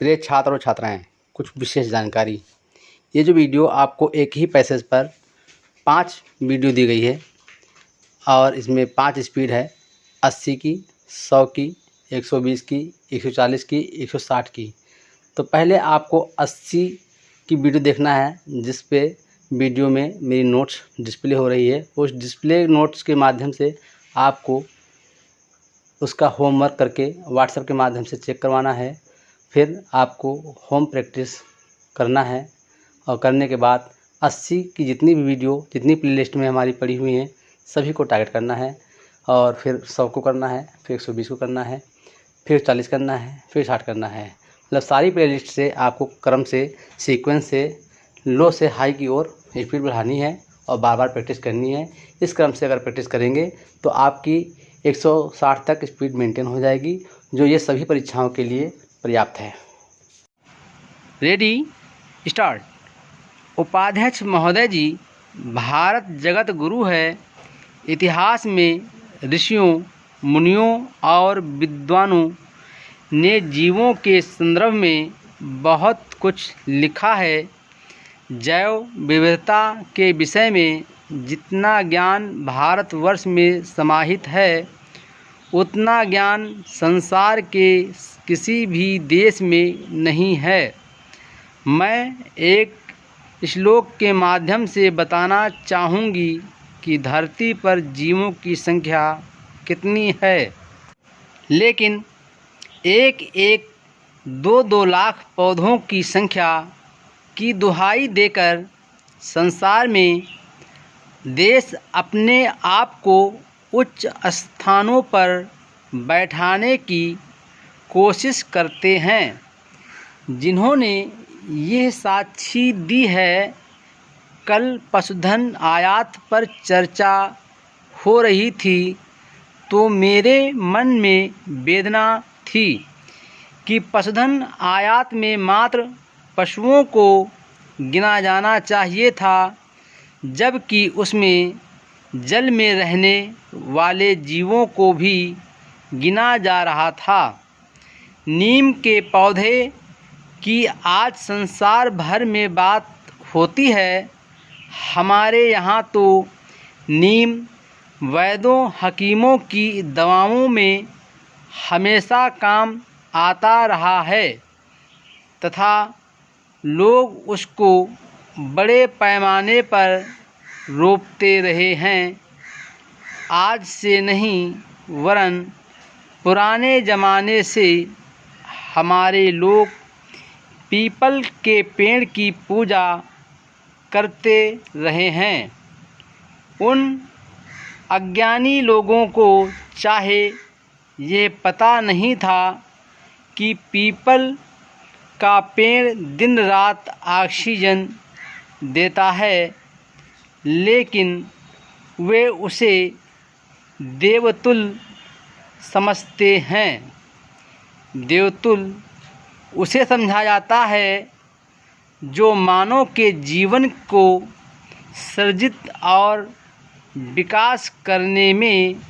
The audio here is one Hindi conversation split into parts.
प्रिय छात्र और छात्राएं, कुछ विशेष जानकारी। ये जो वीडियो आपको एक ही पैसेज पर 5 वीडियो दी गई है और इसमें 5 स्पीड है, 80 की, 100 की, 120 की, 140 की, 160 की। तो पहले आपको 80 की वीडियो देखना है, जिस पे वीडियो में मेरी नोट्स डिस्प्ले हो रही है। उस डिस्प्ले नोट्स के माध्यम से आपको उसका होमवर्क करके व्हाट्सएप के माध्यम से चेक करवाना है। फिर आपको होम प्रैक्टिस करना है और करने के बाद 80 की जितनी भी वीडियो, जितनी प्लेलिस्ट में हमारी पड़ी हुई हैं, सभी को टारगेट करना है। और फिर 100 को करना है, फिर 120 को करना है, फिर 40 करना है, फिर 60 करना है। मतलब सारी प्लेलिस्ट से आपको क्रम से, सीक्वेंस से, लो से हाई की ओर स्पीड बढ़ानी है और बार बार प्रैक्टिस करनी है। इस क्रम से अगर प्रैक्टिस करेंगे तो आपकी 160 तक स्पीड मेंटेन हो जाएगी, जो ये सभी परीक्षाओं के लिए पर्याप्त है। Ready, start. उपाध्यक्ष महोदय जी, भारत जगत गुरु है। इतिहास में ऋषियों, मुनियों और विद्वानों ने जीवों के संदर्भ में बहुत कुछ लिखा है। जैव विविधता के विषय में जितना ज्ञान भारतवर्ष में समाहित है, उतना ज्ञान संसार के किसी भी देश में नहीं है। मैं एक श्लोक के माध्यम से बताना चाहूँगी कि धरती पर जीवों की संख्या कितनी है, लेकिन एक एक 2-2 लाख पौधों की संख्या की दुहाई देकर संसार में देश अपने आप को उच्च स्थानों पर बैठाने की कोशिश करते हैं। जिन्होंने यह साक्षी दी है। कल पशुधन आयात पर चर्चा हो रही थी, तो मेरे मन में वेदना थी कि पशुधन आयात में मात्र पशुओं को गिना जाना चाहिए था, जबकि उसमें जल में रहने वाले जीवों को भी गिना जा रहा था। नीम के पौधे की आज संसार भर में बात होती है। हमारे यहाँ तो नीम वैद्यों, हकीमों की दवाओं में हमेशा काम आता रहा है तथा लोग उसको बड़े पैमाने पर रोपते रहे हैं। आज से नहीं, वरन पुराने ज़माने से हमारे लोग पीपल के पेड़ की पूजा करते रहे हैं। उन अज्ञानी लोगों को चाहे ये पता नहीं था कि पीपल का पेड़ दिन रात ऑक्सीजन देता है, लेकिन वे उसे देवतुल्य समझते हैं। देवतुल्य उसे समझा जाता है जो मानव के जीवन को सृजित और विकास करने में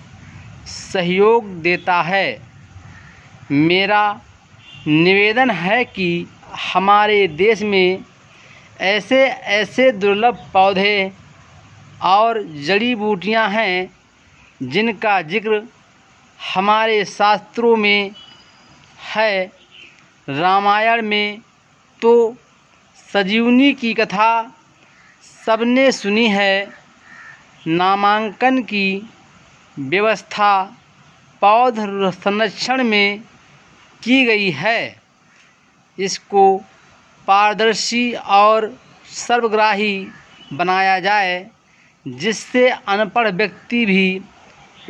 सहयोग देता है। मेरा निवेदन है कि हमारे देश में ऐसे ऐसे दुर्लभ पौधे और जड़ी बूटियां हैं जिनका जिक्र हमारे शास्त्रों में है। रामायण में तो संजीवनी की कथा सबने सुनी है। नामांकन की व्यवस्था पौध संरक्षण में की गई है। इसको पारदर्शी और सर्वग्राही बनाया जाए, जिससे अनपढ़ व्यक्ति भी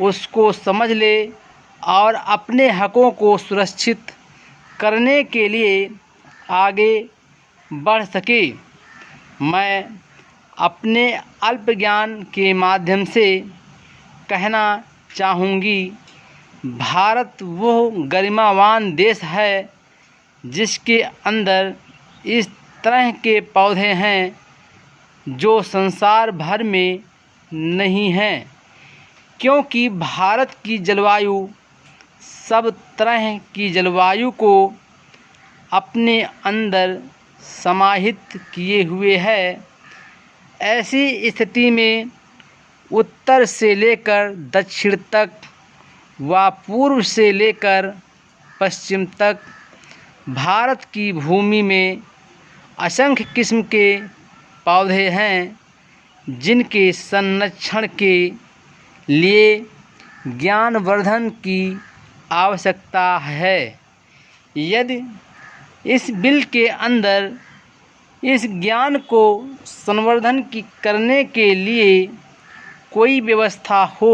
उसको समझ ले और अपने हकों को सुरक्षित करने के लिए आगे बढ़ सके। मैं अपने अल्प ज्ञान के माध्यम से कहना चाहूँगी, भारत वो गरिमावान देश है जिसके अंदर इस तरह के पौधे हैं जो संसार भर में नहीं हैं, क्योंकि भारत की जलवायु सब तरह की जलवायु को अपने अंदर समाहित किए हुए है। ऐसी स्थिति में उत्तर से लेकर दक्षिण तक व पूर्व से लेकर पश्चिम तक भारत की भूमि में असंख्य किस्म के पौधे हैं, जिनके संरक्षण के लिए ज्ञानवर्धन की आवश्यकता है। यदि इस बिल के अंदर इस ज्ञान को संवर्धन की करने के लिए कोई व्यवस्था हो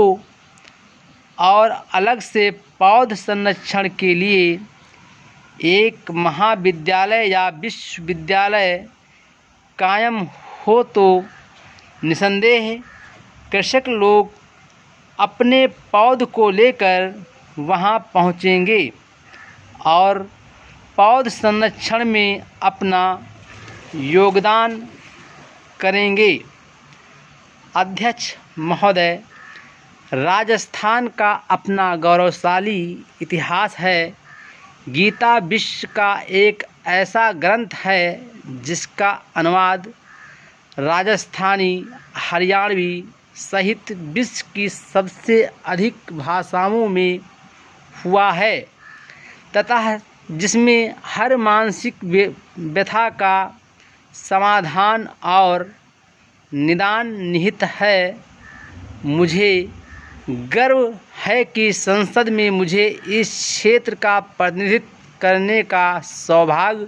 और अलग से पौध संरक्षण के लिए एक महाविद्यालय या विश्वविद्यालय कायम हो तो निसंदेह कृषक लोग अपने पौध को लेकर वहां पहुंचेंगे और पौध संरक्षण में अपना योगदान करेंगे। अध्यक्ष महोदय, राजस्थान का अपना गौरवशाली इतिहास है। गीता विश्व का एक ऐसा ग्रंथ है जिसका अनुवाद राजस्थानी, हरियाणवी सहित विश्व की सबसे अधिक भाषाओं में हुआ है तथा जिसमें हर मानसिक व्यथा का समाधान और निदान निहित है। मुझे गर्व है कि संसद में मुझे इस क्षेत्र का प्रतिनिधित्व करने का सौभाग्य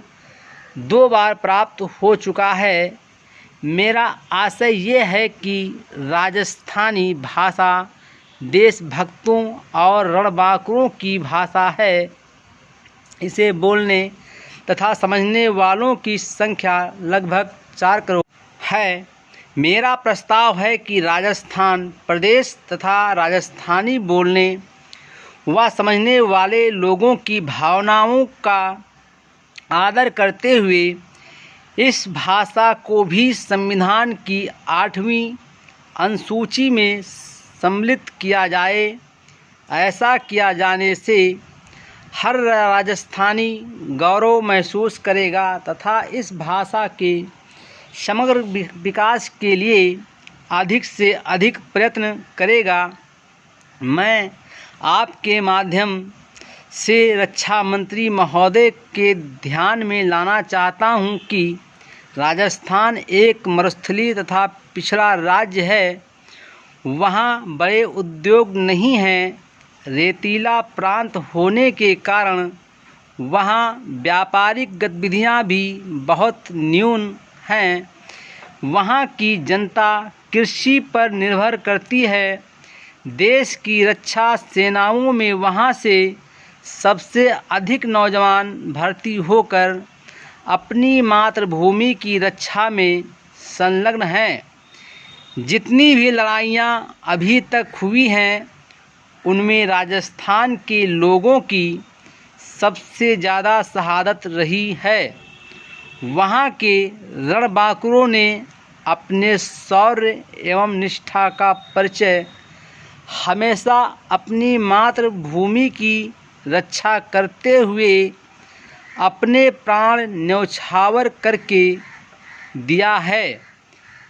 2 बार प्राप्त हो चुका है। मेरा आशय ये है कि राजस्थानी भाषा देशभक्तों और रणबांकुरों की भाषा है। इसे बोलने तथा समझने वालों की संख्या लगभग 4 करोड़ है। मेरा प्रस्ताव है कि राजस्थान प्रदेश तथा राजस्थानी बोलने व समझने वाले लोगों की भावनाओं का आदर करते हुए इस भाषा को भी संविधान की 8वीं अनुसूची में सम्मिलित किया जाए। ऐसा किया जाने से हर राजस्थानी गौरव महसूस करेगा तथा इस भाषा के समग्र विकास के लिए अधिक से अधिक प्रयत्न करेगा। मैं आपके माध्यम से रक्षा मंत्री महोदय के ध्यान में लाना चाहता हूं कि राजस्थान एक मरुस्थलीय तथा पिछड़ा राज्य है। वहां बड़े उद्योग नहीं हैं। रेतीला प्रांत होने के कारण वहां व्यापारिक गतिविधियां भी बहुत न्यून हैं। वहां की जनता कृषि पर निर्भर करती है। देश की रक्षा सेनाओं में वहां से सबसे अधिक नौजवान भर्ती होकर अपनी मातृभूमि की रक्षा में संलग्न हैं। जितनी भी लड़ाइयाँ अभी तक हुई हैं उनमें राजस्थान के लोगों की सबसे ज़्यादा शहादत रही है। वहाँ के रणबांकुरों ने अपने शौर्य एवं निष्ठा का परिचय हमेशा अपनी मातृभूमि की रक्षा करते हुए अपने प्राण न्यौछावर करके दिया है।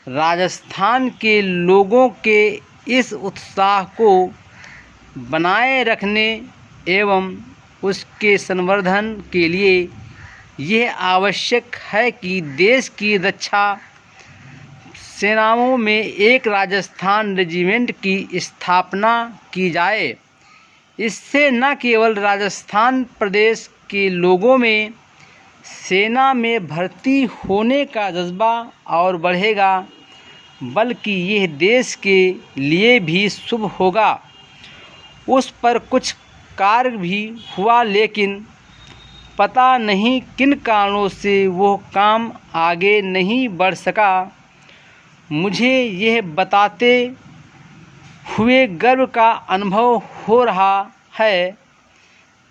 राजस्थान के लोगों के इस उत्साह को बनाए रखने एवं उसके संवर्धन के लिए यह आवश्यक है कि देश की रक्षा सेनाओं में एक राजस्थान रेजिमेंट की स्थापना की जाए। इससे न केवल राजस्थान प्रदेश के लोगों में सेना में भर्ती होने का जज्बा और बढ़ेगा, बल्कि यह देश के लिए भी शुभ होगा। उस पर कुछ कार्य भी हुआ, लेकिन पता नहीं किन कारणों से वो काम आगे नहीं बढ़ सका। मुझे यह बताते हुए गर्व का अनुभव हो रहा है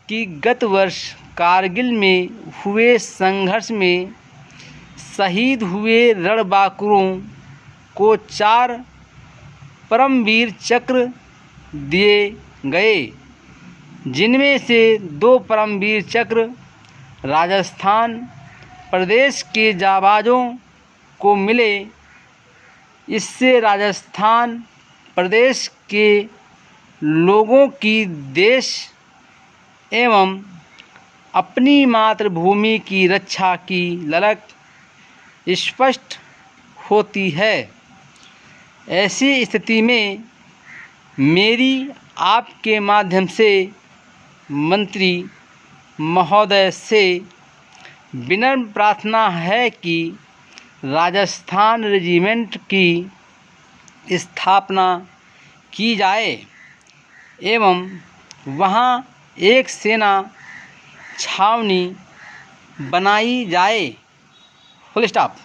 कि गत वर्ष कारगिल में हुए संघर्ष में शहीद हुए रणबांकुरों को 4 परमवीर चक्र दिए गए, जिनमें से 2 परमवीर चक्र राजस्थान प्रदेश के जाबाजों को मिले। इससे राजस्थान प्रदेश के लोगों की देश एवं अपनी मातृभूमि की रक्षा की ललक स्पष्ट होती है। ऐसी स्थिति में मेरी आपके माध्यम से मंत्री महोदय से विनम्र प्रार्थना है कि राजस्थान रेजिमेंट की स्थापना की जाए एवं वहां एक सेना छावनी बनाई जाए। Full stop.